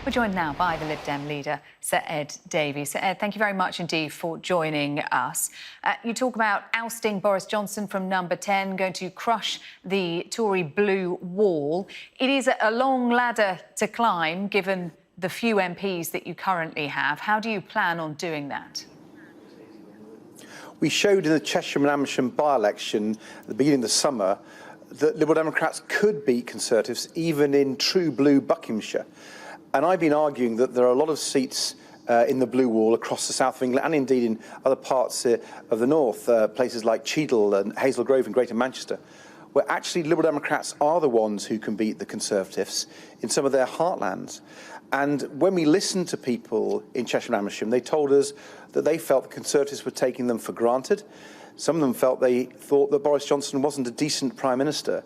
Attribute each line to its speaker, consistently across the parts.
Speaker 1: We're joined now by the Lib Dem leader, Sir Ed Davey. Sir Ed, thank you very much indeed for joining us. You talk about ousting Boris Johnson from number 10, going to crush the Tory blue wall. It is a long ladder to climb, given the few MPs that you currently have. How do you plan on doing that?
Speaker 2: We showed in the Cheshire and Amersham by-election at the beginning of the summer that Liberal Democrats could beat Conservatives even in true blue Buckinghamshire. And I've been arguing that there are a lot of seats in the blue wall across the south of England and indeed in other parts of the north, places like Cheadle and Hazel Grove in Greater Manchester, where actually Liberal Democrats are the ones who can beat the Conservatives in some of their heartlands. And when we listened to people in Cheshire and Amersham, they told us that they felt the Conservatives were taking them for granted. Some of them thought that Boris Johnson wasn't a decent Prime Minister.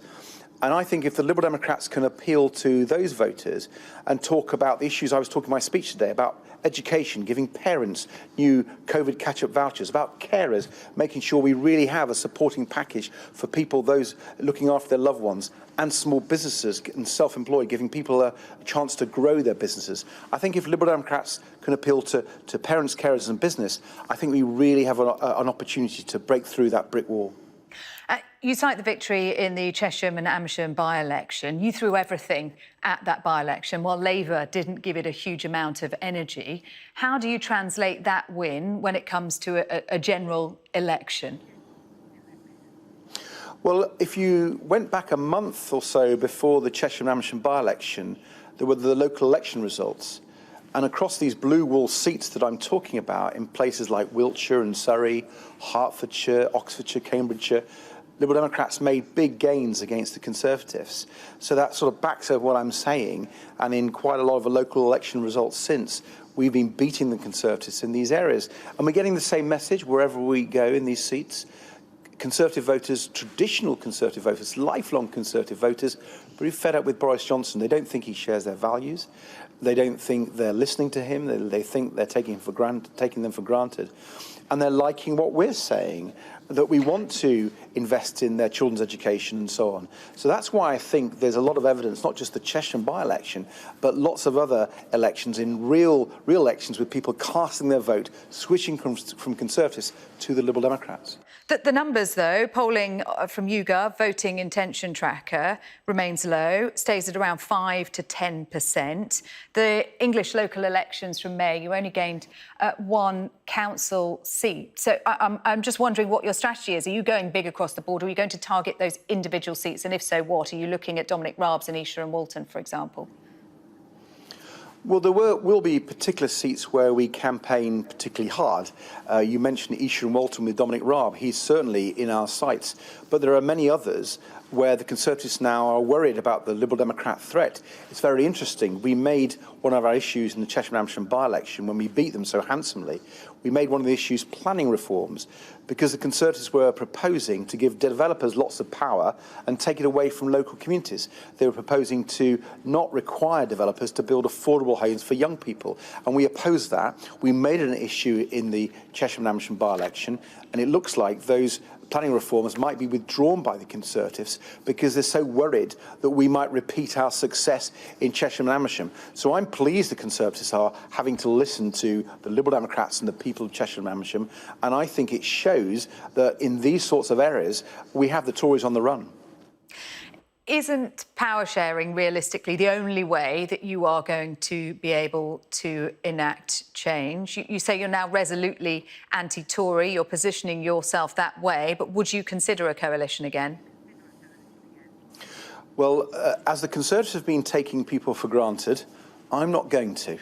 Speaker 2: And I think if the Liberal Democrats can appeal to those voters and talk about the issues I was talking in my speech today, about education, giving parents new COVID catch-up vouchers, about carers, making sure we really have a supporting package for people, those looking after their loved ones, and small businesses and self-employed, giving people a chance to grow their businesses. I think if Liberal Democrats can appeal to parents, carers and business, I think we really have an opportunity to break through that brick wall.
Speaker 1: You cite the victory in the Cheshire and Amersham by-election. You threw everything at that by-election, while Labour didn't give it a huge amount of energy. How do you translate that win when it comes to a general election?
Speaker 2: Well, if you went back a month or so before the Cheshire and Amersham by-election, there were the local election results. And across these blue wall seats that I'm talking about in places like Wiltshire and Surrey, Hertfordshire, Oxfordshire, Cambridgeshire, Liberal Democrats made big gains against the Conservatives. So that sort of backs up what I'm saying. And in quite a lot of the local election results since, we've been beating the Conservatives in these areas. And we're getting the same message wherever we go in these seats. Conservative voters, traditional Conservative voters, lifelong Conservative voters, pretty fed up with Boris Johnson. They don't think he shares their values. They don't think they're listening to him. They think they're taking them for granted. And they're liking what we're saying, that we want to invest in their children's education and so on. So that's why I think there's a lot of evidence, not just the Cheshire by-election, but lots of other elections, in real elections with people casting their vote, switching from Conservatives to the Liberal Democrats.
Speaker 1: The numbers, though, polling from YouGov, voting intention tracker, remains low, stays at around 5 to 10%. The English local elections from May, you only gained one council seat. So I'm just wondering what your strategy is. Are you going big across the board, or are you going to target those individual seats? And if so, what? Are you looking at Dominic Raab's in Esher and Walton, for example?
Speaker 2: Well, there will be particular seats where we campaign particularly hard. You mentioned Esher and Walton with Dominic Raab. He's certainly in our sights. But there are many others where the Conservatives now are worried about the Liberal Democrat threat. It's very interesting. We made one of our issues in the Cheshire and Amersham by-election, when we beat them so handsomely, we made one of the issues planning reforms, because the Conservatives were proposing to give developers lots of power and take it away from local communities. They were proposing to not require developers to build affordable homes for young people, and we opposed that. We made it an issue in the Cheshire and Amersham by-election, and it looks like those planning reforms might be withdrawn by the Conservatives because they're so worried that we might repeat our success in Cheshire and Amersham. So I'm pleased the Conservatives are having to listen to the Liberal Democrats and the people of Cheshire and Amersham, and I think it shows that in these sorts of areas we have the Tories on the run.
Speaker 1: Isn't power sharing realistically the only way that you are going to be able to enact change? You say you're now resolutely anti-Tory, you're positioning yourself that way, but would you consider a coalition again?
Speaker 2: Well, as the Conservatives have been taking people for granted, I'm not going to.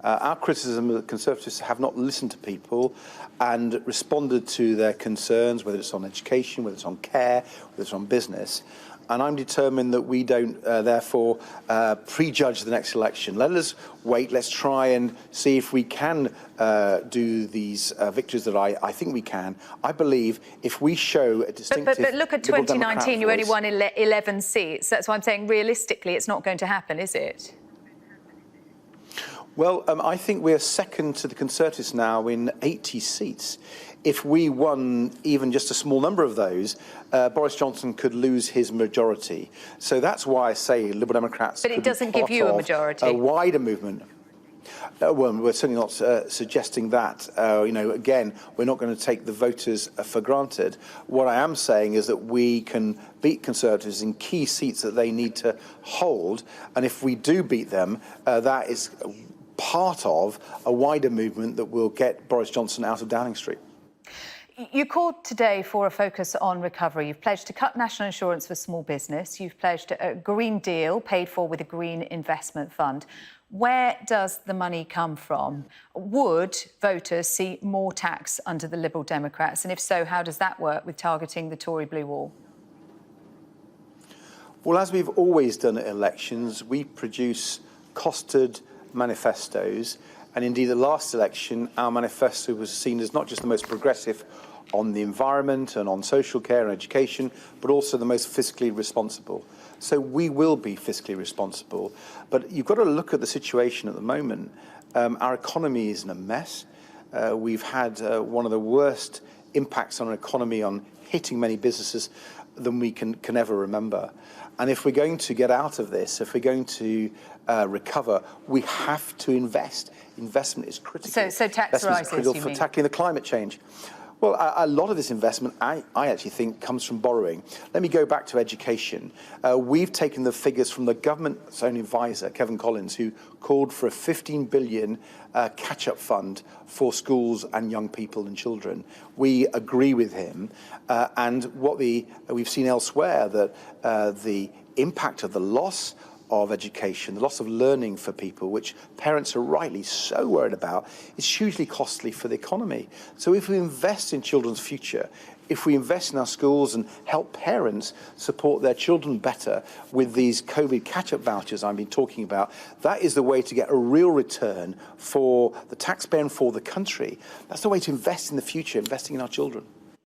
Speaker 2: Our criticism of the Conservatives have not listened to people and responded to their concerns, whether it's on education, whether it's on care, whether it's on business. And I'm determined that we don't, therefore, prejudge the next election. Let us wait. Let's try and see if we can do these victories that I think we can. I believe if we show a distinctive...
Speaker 1: But look at 2019, you only won 11 seats. That's why I'm saying realistically it's not going to happen, is it?
Speaker 2: Well, I think we're second to the Conservatives now in 80 seats. If we won even just a small number of those, Boris Johnson could lose his majority. So that's why I say Liberal Democrats...
Speaker 1: But it doesn't give you a majority.
Speaker 2: A wider movement. Well, we're certainly not suggesting that. Again, we're not going to take the voters for granted. What I am saying is that we can beat Conservatives in key seats that they need to hold, and if we do beat them, that is part of a wider movement that will get Boris Johnson out of Downing Street.
Speaker 1: You called today for a focus on recovery. You've pledged to cut national insurance for small business. You've pledged a Green Deal paid for with a green investment fund. Where does the money come from? Would voters see more tax under the Liberal Democrats? And if so, how does that work with targeting the Tory blue wall?
Speaker 2: Well, as we've always done at elections, we produce costed manifestos. And indeed, the last election, our manifesto was seen as not just the most progressive on the environment and on social care and education, but also the most fiscally responsible. So we will be fiscally responsible. But you've got to look at the situation at the moment. Our economy is in a mess. We've had one of the worst impacts on our economy on hitting many businesses than we can ever remember. And if we're going to get out of this, if we're going to recover, we have to invest. Investment is critical.
Speaker 1: So tax rises,
Speaker 2: critical
Speaker 1: you
Speaker 2: for
Speaker 1: mean?
Speaker 2: tackling the climate change. Well, a lot of this investment, I actually think, comes from borrowing. Let me go back to education. We've taken the figures from the government's own advisor, Kevin Collins, who called for a 15 billion catch-up fund for schools and young people and children. We agree with him. And what we've seen elsewhere, that the impact of the loss of education, the loss of learning for people, which parents are rightly so worried about, is hugely costly for the economy. So if we invest in children's future, if we invest in our schools and help parents support their children better with these COVID catch-up vouchers I've been talking about, that is the way to get a real return for the taxpayer and for the country. That's the way to invest in the future, investing in our children.